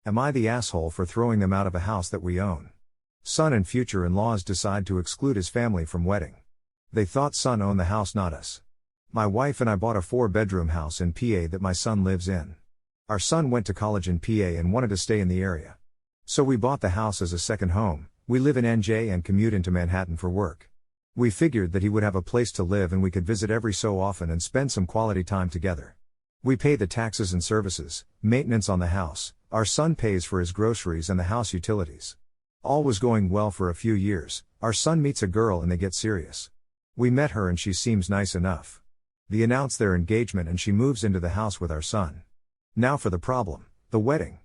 Am I the asshole for throwing them out of a house that we own? Son and future in-laws decide to exclude his family from wedding. They thought son owned the house, not us. My wife and I bought a 4-bedroom house in PA that my son lives in. Our son went to college in PA and wanted to stay in the area. So we bought the house as a second home. We live in NJ and commute into Manhattan for work. We figured that he would have a place to live and we could visit every so often and spend some quality time together. We pay the taxes and services, maintenance on the house, our son pays for his groceries and the house utilities. All was going well for a few years. Our son meets a girl and they get serious. We met her and she seems nice enough. They announce their engagement and she moves into the house with our son. Now for the problem, the wedding.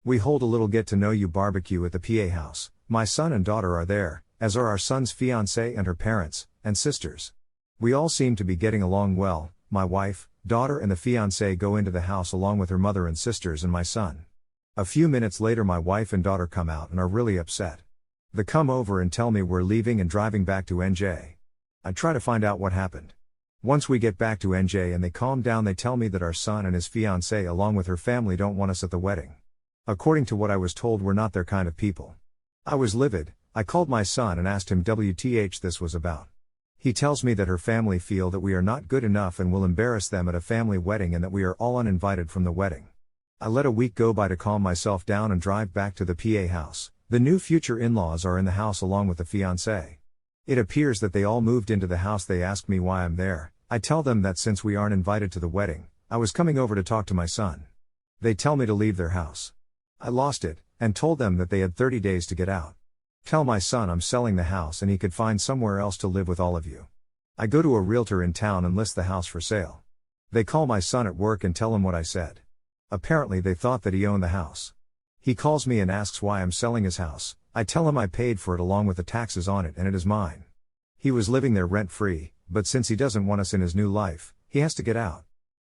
We hold a little get-to-know-you barbecue at the PA house. My son and daughter are there, as are our son's fiancée and her parents, and sisters. We all seem to be getting along well. My wife, daughter and the fiancée go into the house along with her mother and sisters and my son. A few minutes later my wife and daughter come out and are really upset. They come over and tell me we're leaving and driving back to NJ. I try to find out what happened. Once we get back to NJ and they calm down, they tell me that our son and his fiancée along with her family don't want us at the wedding. According to what I was told, we're not their kind of people. I was livid. I called my son and asked him WTH this was about. He tells me that her family feel that we are not good enough and will embarrass them at a family wedding and that we are all uninvited from the wedding. I let a week go by to calm myself down and drive back to the PA house. The new future in-laws are in the house along with the fiancé. It appears that they all moved into the house. They ask me why I'm there. I tell them that since we aren't invited to the wedding, I was coming over to talk to my son. They tell me to leave their house. I lost it, and told them that they had 30 days to get out. Tell my son I'm selling the house and he could find somewhere else to live with all of you. I go to a realtor in town and list the house for sale. They call my son at work and tell him what I said. Apparently they thought that he owned the house. He calls me and asks why I'm selling his house. I tell him I paid for it along with the taxes on it and it is mine. He was living there rent-free, but since he doesn't want us in his new life, he has to get out.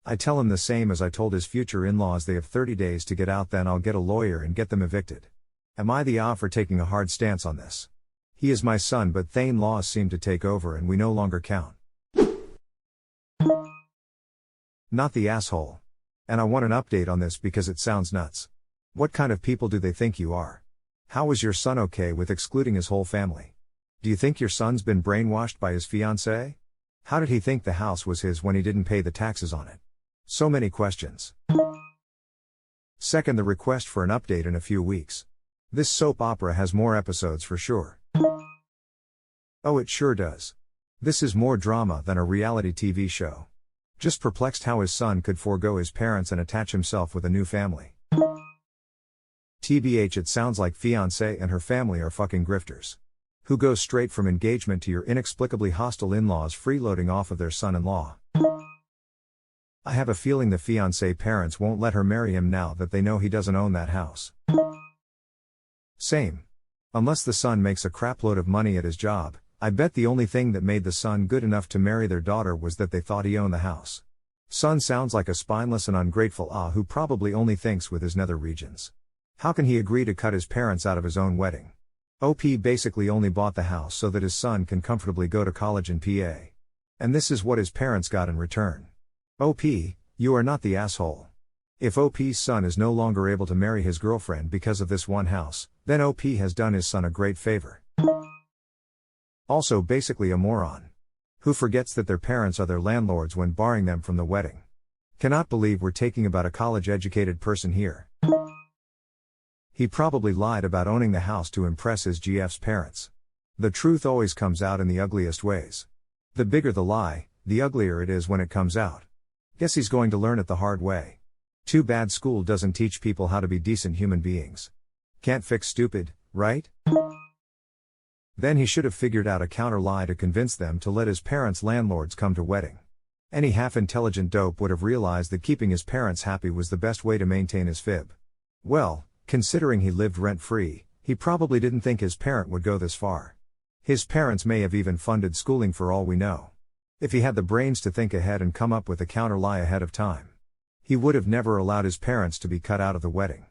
I tell him the same as I told his future in-laws. They have 30 days to get out, then I'll get a lawyer and get them evicted. Am I the a for taking a hard stance on this? He is my son, but Thane laws seem to take over and we no longer count. Not the asshole. And I want an update on this because it sounds nuts. What kind of people do they think you are? How is your son okay with excluding his whole family? Do you think your son's been brainwashed by his fiancée? How did he think the house was his when he didn't pay the taxes on it? So many questions. Second, the request for an update in a few weeks. This soap opera has more episodes for sure. Oh, it sure does. This is more drama than a reality TV show. Just perplexed how his son could forego his parents and attach himself with a new family. TBH, it sounds like fiancée and her family are fucking grifters. Who goes straight from engagement to your inexplicably hostile in-laws freeloading off of their son-in-law. I have a feeling the fiancé parents won't let her marry him now that they know he doesn't own that house. Same. Unless the son makes a crapload of money at his job, I bet the only thing that made the son good enough to marry their daughter was that they thought he owned the house. Son sounds like a spineless and ungrateful who probably only thinks with his nether regions. How can he agree to cut his parents out of his own wedding? OP basically only bought the house so that his son can comfortably go to college in PA. And this is what his parents got in return. OP, you are not the asshole. If OP's son is no longer able to marry his girlfriend because of this one house, then OP has done his son a great favor. Also basically a moron. Who forgets that their parents are their landlords when barring them from the wedding. Cannot believe we're taking about a college-educated person here. He probably lied about owning the house to impress his GF's parents. The truth always comes out in the ugliest ways. The bigger the lie, the uglier it is when it comes out. Guess he's going to learn it the hard way. Too bad school doesn't teach people how to be decent human beings. Can't fix stupid, right? Then he should have figured out a counter lie to convince them to let his parents' landlords come to wedding. Any half-intelligent dope would have realized that keeping his parents happy was the best way to maintain his fib. Well, considering he lived rent-free, he probably didn't think his parent would go this far. His parents may have even funded schooling for all we know. If he had the brains to think ahead and come up with a counter lie ahead of time, he would have never allowed his parents to be cut out of the wedding.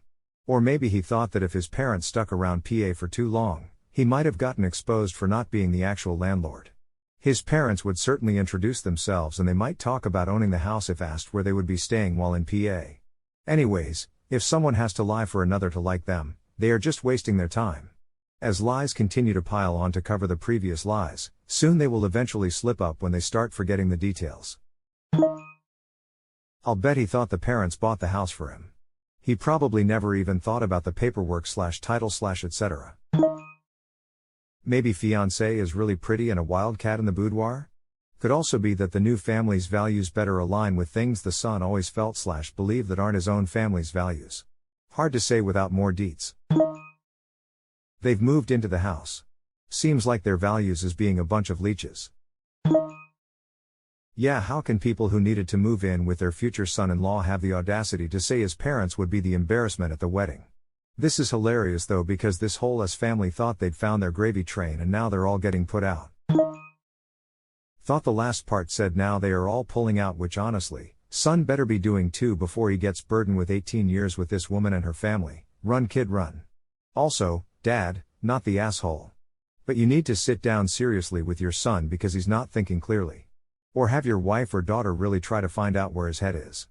Or maybe he thought that if his parents stuck around PA for too long, he might have gotten exposed for not being the actual landlord. His parents would certainly introduce themselves and they might talk about owning the house if asked where they would be staying while in PA. Anyways, If someone has to lie for another to like them, they are just wasting their time. As lies continue to pile on to cover the previous lies, soon they will eventually slip up when they start forgetting the details. I'll bet he thought the parents bought the house for him. He probably never even thought about the paperwork / title / etc. Maybe fiancé is really pretty and a wildcat in the boudoir? Could also be that the new family's values better align with things the son always felt / believed that aren't his own family's values. Hard to say without more deets. They've moved into the house. Seems like their values is being a bunch of leeches. Yeah, how can people who needed to move in with their future son-in-law have the audacity to say his parents would be the embarrassment at the wedding? This is hilarious though, because this whole family thought they'd found their gravy train and now they're all getting put out. Thought the last part said now they are all pulling out, which honestly, son better be doing too before he gets burdened with 18 years with this woman and her family. Run kid run. Also, dad, not the asshole. But you need to sit down seriously with your son because he's not thinking clearly. Or have your wife or daughter really try to find out where his head is.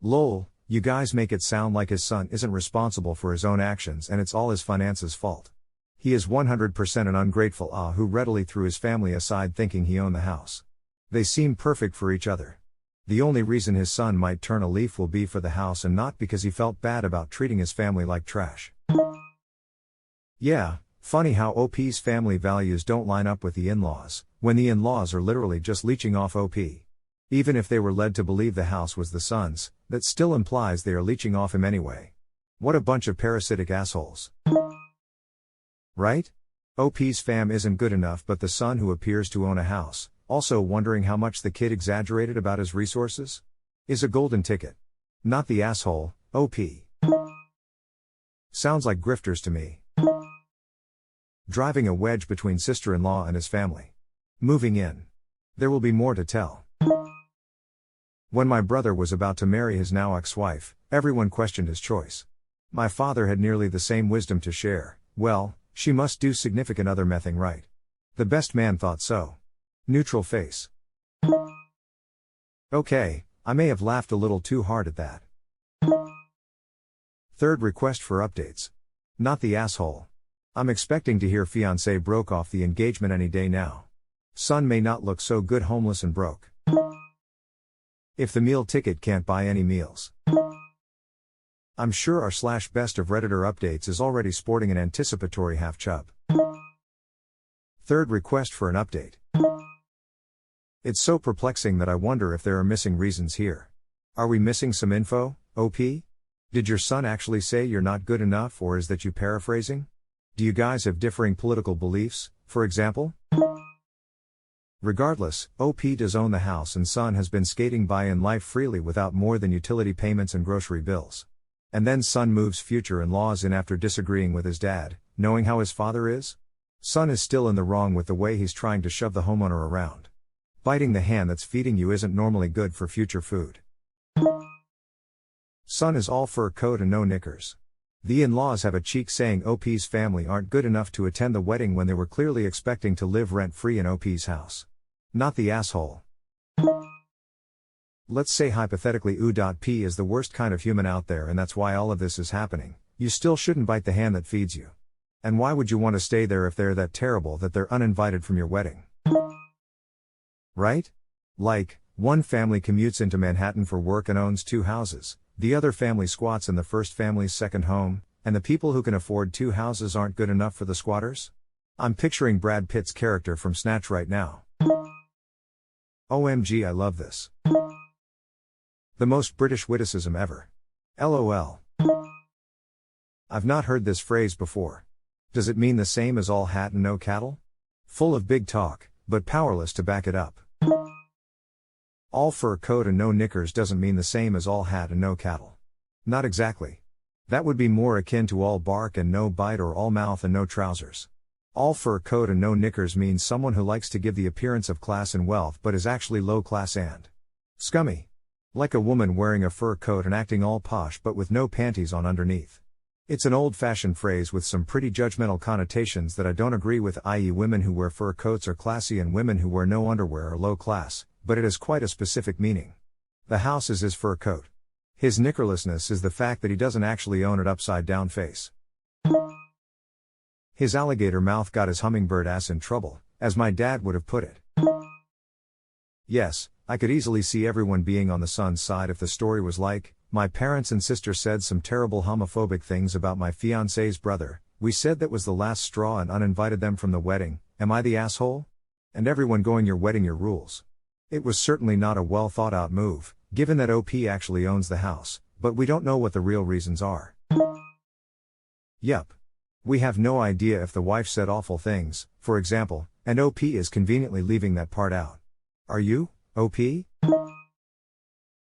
Lol, you guys make it sound like his son isn't responsible for his own actions and it's all his finances' fault. He is 100% an ungrateful who readily threw his family aside thinking he owned the house. They seem perfect for each other. The only reason his son might turn a leaf will be for the house and not because he felt bad about treating his family like trash. Yeah, funny how OP's family values don't line up with the in-laws, when the in-laws are literally just leeching off OP. Even if they were led to believe the house was the son's, that still implies they are leeching off him anyway. What a bunch of parasitic assholes. Right? OP's fam isn't good enough, but the son who appears to own a house, also wondering how much the kid exaggerated about his resources, is a golden ticket. Not the asshole, OP. Sounds like grifters to me. Driving a wedge between sister-in-law and his family. Moving in. There will be more to tell. When my brother was about to marry his now ex-wife, everyone questioned his choice. My father had nearly the same wisdom to share. Well, she must do significant other mething right. The best man thought so. Neutral face. Okay, I may have laughed a little too hard at that. Third request for updates. Not the asshole. I'm expecting to hear fiancé broke off the engagement any day now. Son may not look so good homeless and broke. If the meal ticket can't buy any meals. I'm sure our /best of Redditor updates is already sporting an anticipatory half chub. Third request for an update. It's so perplexing that I wonder if there are missing reasons here. Are we missing some info, OP? Did your son actually say you're not good enough, or is that you paraphrasing? Do you guys have differing political beliefs, for example? Regardless, OP does own the house and son has been skating by in life freely without more than utility payments and grocery bills. And then son moves future in-laws in after disagreeing with his dad, knowing how his father is? Son is still in the wrong with the way he's trying to shove the homeowner around. Biting the hand that's feeding you isn't normally good for future food. Son is all fur coat and no knickers. The in-laws have a cheek saying OP's family aren't good enough to attend the wedding when they were clearly expecting to live rent-free in OP's house. Not the asshole. Let's say hypothetically U.P is the worst kind of human out there and that's why all of this is happening. You still shouldn't bite the hand that feeds you. And why would you want to stay there if they're that terrible that they're uninvited from your wedding? Right? Like, one family commutes into Manhattan for work and owns 2 houses, the other family squats in the first family's second home, and the people who can afford 2 houses aren't good enough for the squatters? I'm picturing Brad Pitt's character from Snatch right now. OMG, I love this. The most British witticism ever. LOL. I've not heard this phrase before. Does it mean the same as all hat and no cattle? Full of big talk, but powerless to back it up. All fur coat and no knickers doesn't mean the same as all hat and no cattle. Not exactly. That would be more akin to all bark and no bite or all mouth and no trousers. All fur coat and no knickers means someone who likes to give the appearance of class and wealth but is actually low class and scummy. Like a woman wearing a fur coat and acting all posh but with no panties on underneath. It's an old-fashioned phrase with some pretty judgmental connotations that I don't agree with, i.e. women who wear fur coats are classy and women who wear no underwear are low class, but it has quite a specific meaning. The house is his fur coat. His knickerlessness is the fact that he doesn't actually own it upside down face. His alligator mouth got his hummingbird ass in trouble, as my dad would have put it. Yes, I could easily see everyone being on the son's side if the story was like, my parents and sister said some terrible homophobic things about my fiancé's brother, we said that was the last straw and uninvited them from the wedding, am I the asshole? And everyone going, your wedding, your rules. It was certainly not a well thought out move, given that OP actually owns the house, but we don't know what the real reasons are. Yup. We have no idea if the wife said awful things, for example, and OP is conveniently leaving that part out. Are you, OP? I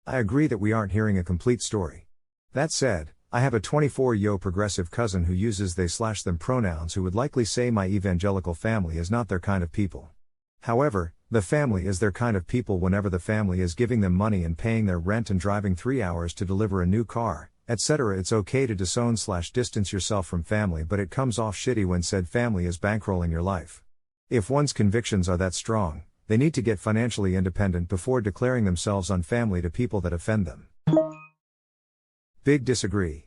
agree that we aren't hearing a complete story. That said, I have a 24-year progressive cousin who uses they/them pronouns who would likely say my evangelical family is not their kind of people. However, the family is their kind of people whenever the family is giving them money and paying their rent and driving 3 hours to deliver a new car, etc. It's okay to disown/distance yourself from family, but it comes off shitty when said family is bankrolling your life. If one's convictions are that strong, they need to get financially independent before declaring themselves unfamily to people that offend them. Big disagree.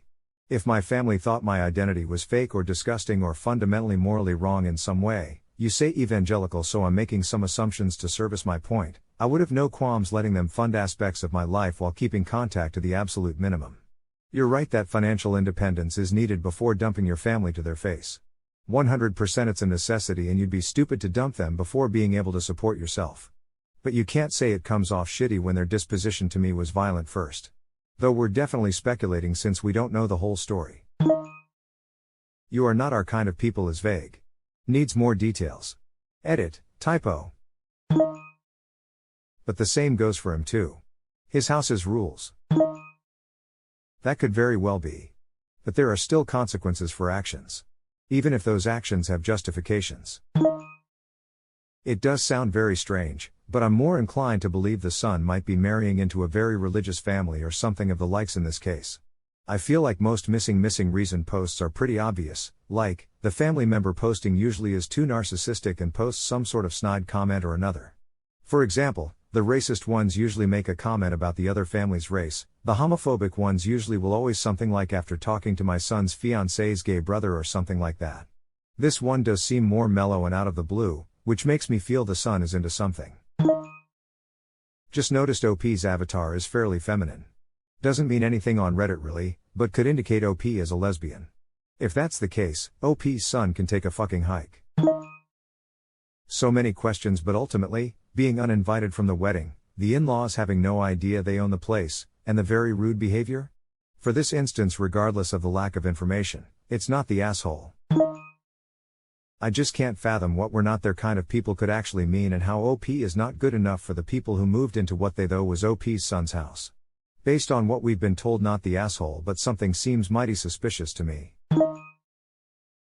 If my family thought my identity was fake or disgusting or fundamentally morally wrong in some way, you say evangelical, so I'm making some assumptions to service my point, I would have no qualms letting them fund aspects of my life while keeping contact to the absolute minimum. You're right that financial independence is needed before dumping your family to their face. 100% it's a necessity, and you'd be stupid to dump them before being able to support yourself. But you can't say it comes off shitty when their disposition to me was violent first. Though we're definitely speculating since we don't know the whole story. You are not our kind of people is vague. Needs more details. Edit, typo. But the same goes for him too. His house is rules. That could very well be. But there are still consequences for actions. Even if those actions have justifications. It does sound very strange, but I'm more inclined to believe the son might be marrying into a very religious family or something of the likes in this case. I feel like most missing reason posts are pretty obvious, like, the family member posting usually is too narcissistic and posts some sort of snide comment or another. For example, the racist ones usually make a comment about the other family's race, the homophobic ones usually will always something like after talking to my son's fiancé's gay brother or something like that. This one does seem more mellow and out of the blue, which makes me feel the son is into something. Just noticed OP's avatar is fairly feminine. Doesn't mean anything on Reddit really, but could indicate OP as a lesbian. If that's the case, OP's son can take a fucking hike. So many questions, but ultimately, being uninvited from the wedding, the in-laws having no idea they own the place, and the very rude behavior? For this instance, regardless of the lack of information, it's not the asshole. I just can't fathom what we're not their kind of people could actually mean, and how OP is not good enough for the people who moved into what they though was OP's son's house. Based on what we've been told, not the asshole, but something seems mighty suspicious to me.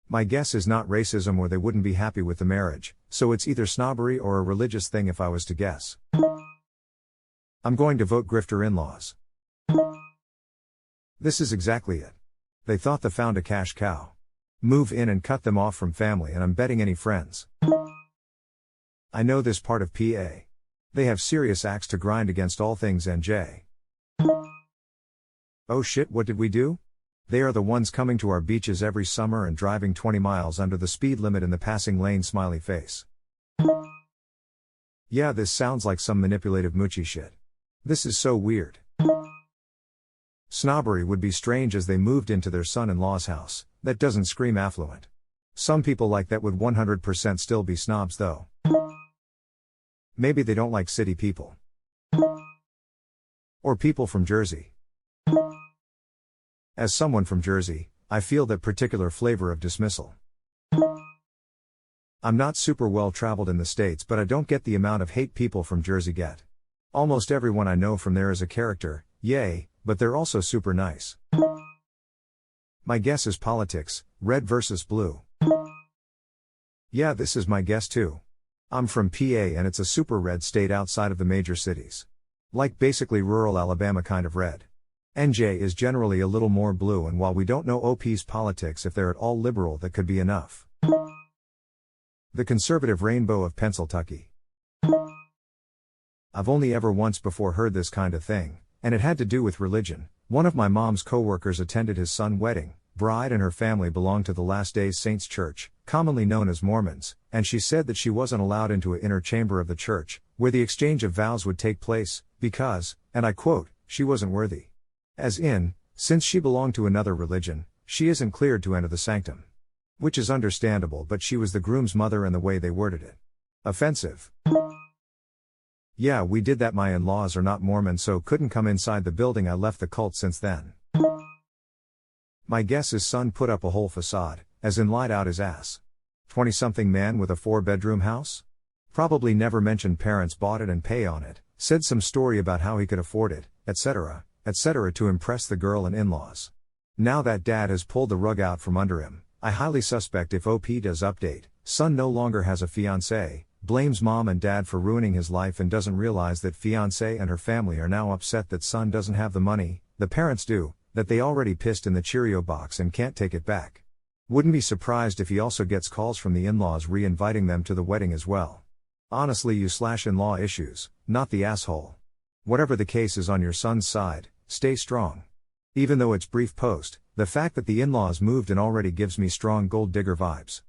My guess is not racism, or they wouldn't be happy with the marriage, so it's either snobbery or a religious thing if I was to guess. I'm going to vote grifter in-laws. This is exactly it. They thought they found a cash cow. Move in and cut them off from family, and I'm betting any friends. I know this part of PA. They have serious axe to grind against all things NJ. Oh shit, what did we do? They are the ones coming to our beaches every summer and driving 20 miles under the speed limit in the passing lane, smiley face. Yeah, this sounds like some manipulative moochie shit. This is so weird. Snobbery would be strange as they moved into their son-in-law's house. That doesn't scream affluent. Some people like that would 100% still be snobs though. Maybe they don't like city people. Or people from Jersey. As someone from Jersey, I feel that particular flavor of dismissal. I'm not super well traveled in the States, but I don't get the amount of hate people from Jersey get. Almost everyone I know from there is a character, yay, but they're also super nice. My guess is politics, red versus blue. Yeah, this is my guess too. I'm from PA and it's a super red state outside of the major cities. Like basically rural Alabama kind of red. NJ is generally a little more blue, and while we don't know OP's politics if they're at all liberal, that could be enough. The conservative rainbow of Pennsylvania. I've only ever once before heard this kind of thing, and it had to do with religion, One of my mom's co-workers attended his son's wedding. Bride and her family belonged to the Last Day Saints Church, commonly known as Mormons, and she said that she wasn't allowed into an inner chamber of the church, where the exchange of vows would take place, because, and I quote, she wasn't worthy. As in, since she belonged to another religion, she isn't cleared to enter the sanctum. Which is understandable, but she was the groom's mother and the way they worded it. Offensive. Yeah, we did that. My in-laws are not Mormon, so couldn't come inside the building. I left the cult since then. My guess is son put up a whole facade, as in lied out his ass. 20-something man with a 4-bedroom house? Probably never mentioned parents bought it and pay on it, said some story about how he could afford it, etc., to impress the girl and in-laws. Now that dad has pulled the rug out from under him, I highly suspect if OP does update, son no longer has a fiancé, blames mom and dad for ruining his life and doesn't realize that fiancé and her family are now upset that son doesn't have the money, the parents do, that they already pissed in the Cheerio box and can't take it back. Wouldn't be surprised if he also gets calls from the in-laws re-inviting them to the wedding as well. Honestly, you/in-law issues, not the asshole. Whatever the case is on your son's side, stay strong. Even though it's brief post, the fact that the in-laws moved in already gives me strong gold digger vibes.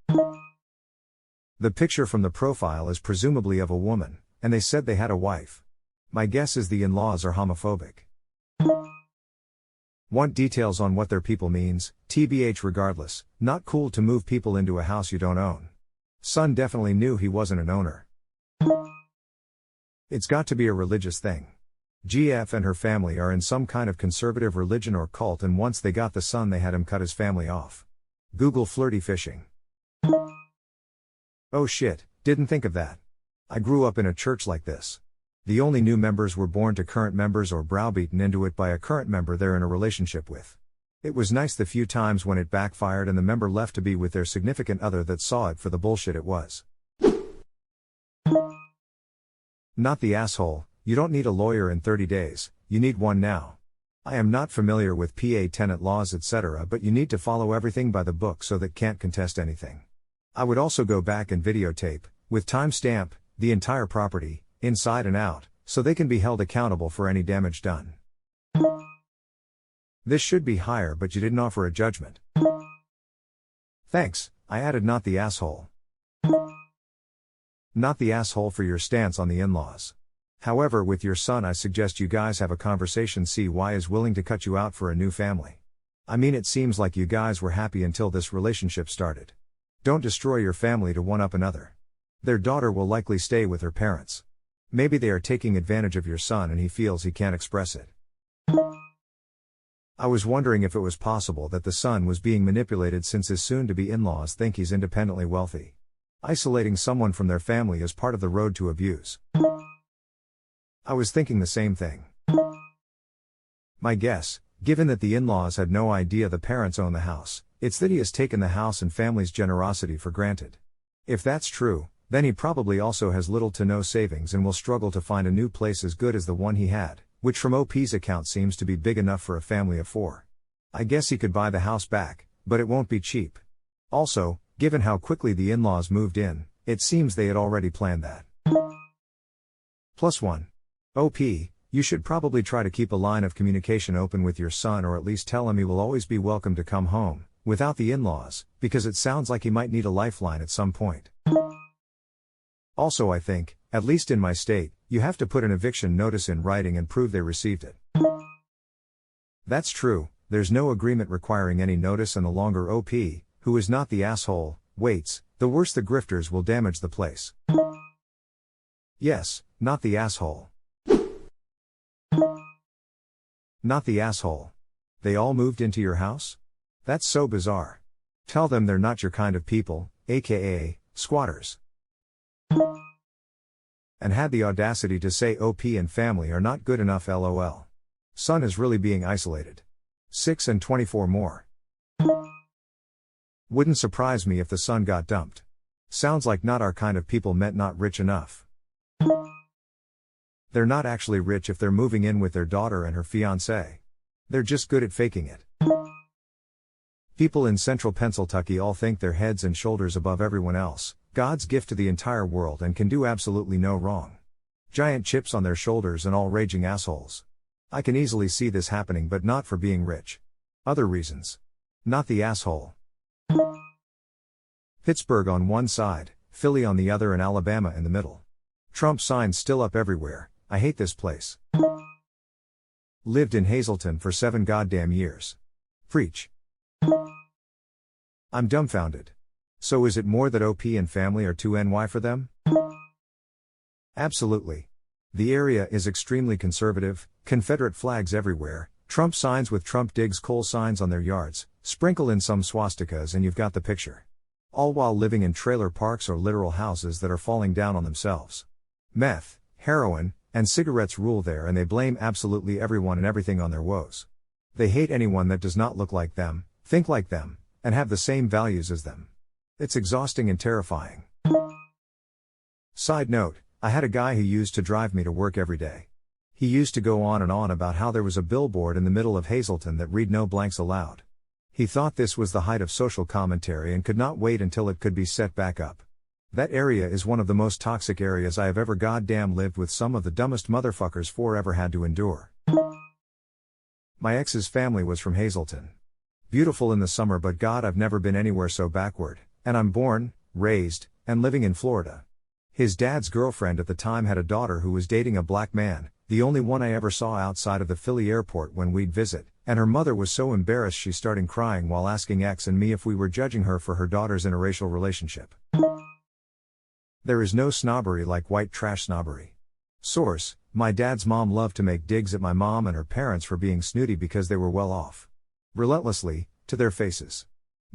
The picture from the profile is presumably of a woman, and they said they had a wife. My guess is the in-laws are homophobic. Want details on what their people means? TBH. Regardless, not cool to move people into a house you don't own. Son definitely knew he wasn't an owner. It's got to be a religious thing. GF and her family are in some kind of conservative religion or cult, and once they got the son they had him cut his family off. Google flirty fishing. Oh shit, didn't think of that. I grew up in a church like this. The only new members were born to current members or browbeaten into it by a current member they're in a relationship with. It was nice the few times when it backfired and the member left to be with their significant other that saw it for the bullshit it was. Not the asshole. You don't need a lawyer in 30 days, you need one now. I am not familiar with PA tenant laws etc., but you need to follow everything by the book so that can't contest anything. I would also go back and videotape, with timestamp, the entire property, inside and out, so they can be held accountable for any damage done. This should be higher, but you didn't offer a judgment. Thanks, I added not the asshole. Not the asshole for your stance on the in-laws. However, with your son I suggest you guys have a conversation, see why is willing to cut you out for a new family. I mean, it seems like you guys were happy until this relationship started. Don't destroy your family to one-up another. Their daughter will likely stay with her parents. Maybe they are taking advantage of your son and he feels he can't express it. I was wondering if it was possible that the son was being manipulated since his soon-to-be in-laws think he's independently wealthy. Isolating someone from their family is part of the road to abuse. I was thinking the same thing. My guess, given that the in-laws had no idea the parents own the house, it's that he has taken the house and family's generosity for granted. If that's true, then he probably also has little to no savings and will struggle to find a new place as good as the one he had, which from OP's account seems to be big enough for a family of 4. I guess he could buy the house back, but it won't be cheap. Also, given how quickly the in-laws moved in, it seems they had already planned that. +1. OP, you should probably try to keep a line of communication open with your son, or at least tell him he will always be welcome to come home, without the in-laws, because it sounds like he might need a lifeline at some point. Also, I think, at least in my state, you have to put an eviction notice in writing and prove they received it. That's true, there's no agreement requiring any notice, and the longer OP, who is not the asshole, waits, the worse the grifters will damage the place. Yes, not the asshole. Not the asshole. They all moved into your house? That's so bizarre. Tell them they're not your kind of people, aka, squatters. And had the audacity to say OP and family are not good enough, lol. Son is really being isolated. 6 and 24 more. Wouldn't surprise me if the son got dumped. Sounds like not our kind of people meant not rich enough. They're not actually rich if they're moving in with their daughter and her fiancé. They're just good at faking it. People in central Pennsylvania all think they're heads and shoulders above everyone else, God's gift to the entire world, and can do absolutely no wrong. Giant chips on their shoulders and all raging assholes. I can easily see this happening, but not for being rich. Other reasons. Not the asshole. Pittsburgh on one side, Philly on the other, and Alabama in the middle. Trump signs still up everywhere. I hate this place. Lived in Hazleton for 7 goddamn years. Preach. I'm dumbfounded. So is it more that OP and family are too NY for them? Absolutely. The area is extremely conservative, Confederate flags everywhere, Trump signs with Trump digs coal signs on their yards, sprinkle in some swastikas and you've got the picture. All while living in trailer parks or literal houses that are falling down on themselves. Meth, heroin, and cigarettes rule there, and they blame absolutely everyone and everything on their woes. They hate anyone that does not look like them, think like them, and have the same values as them. It's exhausting and terrifying. Side note, I had a guy who used to drive me to work every day. He used to go on and on about how there was a billboard in the middle of Hazleton that read "No blanks allowed." He thought this was the height of social commentary and could not wait until it could be set back up. That area is one of the most toxic areas I have ever goddamn lived with. Some of the dumbest motherfuckers forever had to endure. My ex's family was from Hazleton. Beautiful in the summer, but God, I've never been anywhere so backward, and I'm born, raised, and living in Florida. His dad's girlfriend at the time had a daughter who was dating a black man, the only one I ever saw outside of the Philly airport when we'd visit, and her mother was so embarrassed she started crying while asking X and me if we were judging her for her daughter's interracial relationship. There is no snobbery like white trash snobbery. Source: my dad's mom loved to make digs at my mom and her parents for being snooty because they were well off. Relentlessly, to their faces.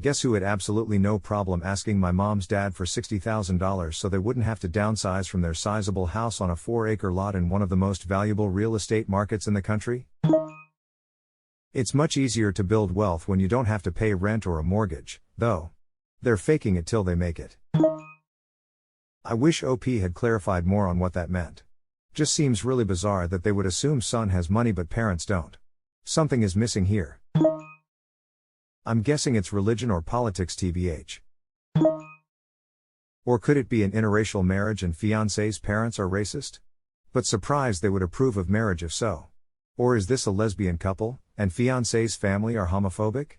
Guess who had absolutely no problem asking my mom's dad for $60,000 so they wouldn't have to downsize from their sizable house on a 4-acre lot in one of the most valuable real estate markets in the country? It's much easier to build wealth when you don't have to pay rent or a mortgage, though. They're faking it till they make it. I wish OP had clarified more on what that meant. Just seems really bizarre that they would assume son has money but parents don't. Something is missing here. I'm guessing it's religion or politics, tbh. Or could it be an interracial marriage and fiancé's parents are racist? But surprised they would approve of marriage if so. Or is this a lesbian couple, and fiancé's family are homophobic?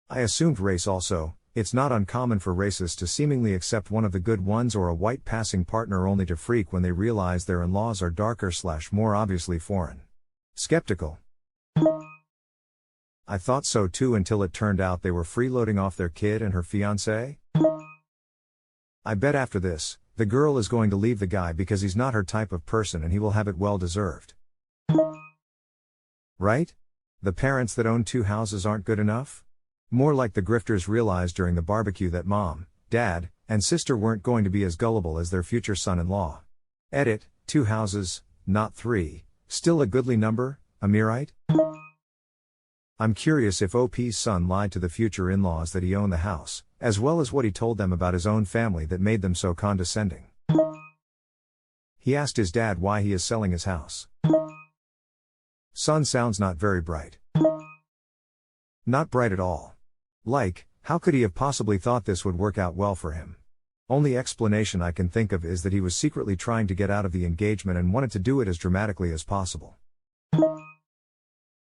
I assumed race also. It's not uncommon for racists to seemingly accept one of the good ones or a white passing partner only to freak when they realize their in-laws are darker/more obviously foreign. Skeptical. I thought so too until it turned out they were freeloading off their kid and her fiancé. I bet after this, the girl is going to leave the guy because he's not her type of person and he will have it well deserved. Right? The parents that own 2 houses aren't good enough? More like the grifters realized during the barbecue that mom, dad, and sister weren't going to be as gullible as their future son-in-law. Edit, 2 houses, not 3, still a goodly number, Amirite? I'm curious if OP's son lied to the future in-laws that he owned the house, as well as what he told them about his own family that made them so condescending. He asked his dad why he is selling his house. Son sounds not very bright. Not bright at all. Like, how could he have possibly thought this would work out well for him? Only explanation I can think of is that he was secretly trying to get out of the engagement and wanted to do it as dramatically as possible.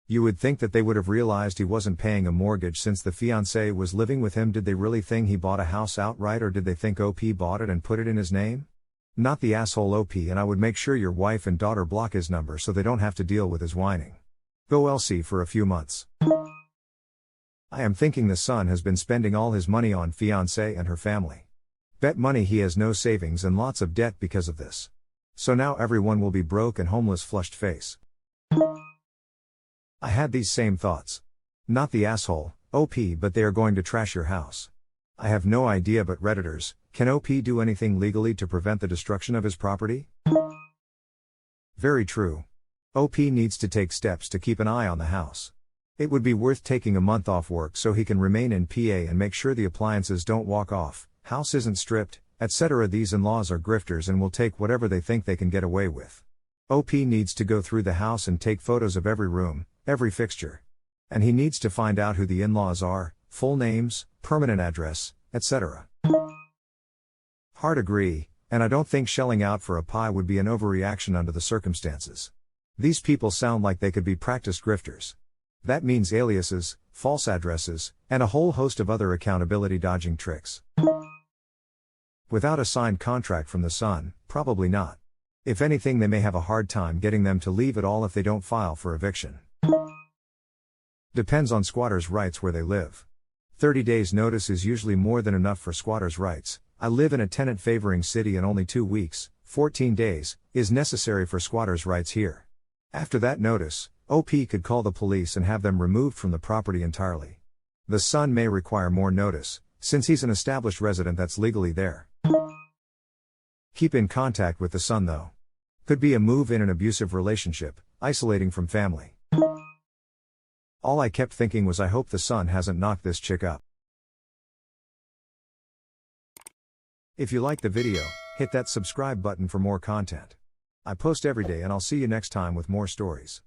You would think that they would have realized he wasn't paying a mortgage since the fiancé was living with him. Did they really think he bought a house outright, or did they think OP bought it and put it in his name? Not the asshole OP, and I would make sure your wife and daughter block his number so they don't have to deal with his whining. Go LC for a few months. I am thinking the son has been spending all his money on fiancé and her family. Bet money he has no savings and lots of debt because of this. So now everyone will be broke and homeless, flushed face. I had these same thoughts. Not the asshole, OP, but they are going to trash your house. I have no idea, but Redditors, can OP do anything legally to prevent the destruction of his property? Very true. OP needs to take steps to keep an eye on the house. It would be worth taking a month off work so he can remain in PA and make sure the appliances don't walk off, house isn't stripped, etc. These in-laws are grifters and will take whatever they think they can get away with. OP needs to go through the house and take photos of every room, every fixture. And he needs to find out who the in-laws are, full names, permanent address, etc. Hard agree, and I don't think shelling out for a pie would be an overreaction under the circumstances. These people sound like they could be practiced grifters. That means aliases, false addresses, and a whole host of other accountability dodging tricks. Without a signed contract from the son, probably not. If anything, they may have a hard time getting them to leave at all if they don't file for eviction. Depends on squatters' rights where they live. 30 days notice is usually more than enough for squatters' rights. I live in a tenant favoring city and only 2 weeks, 14 days, is necessary for squatters' rights here. After that notice, OP could call the police and have them removed from the property entirely. The son may require more notice, since he's an established resident that's legally there. Keep in contact with the son though. Could be a move in an abusive relationship, isolating from family. All I kept thinking was I hope the son hasn't knocked this chick up. If you liked the video, hit that subscribe button for more content. I post every day and I'll see you next time with more stories.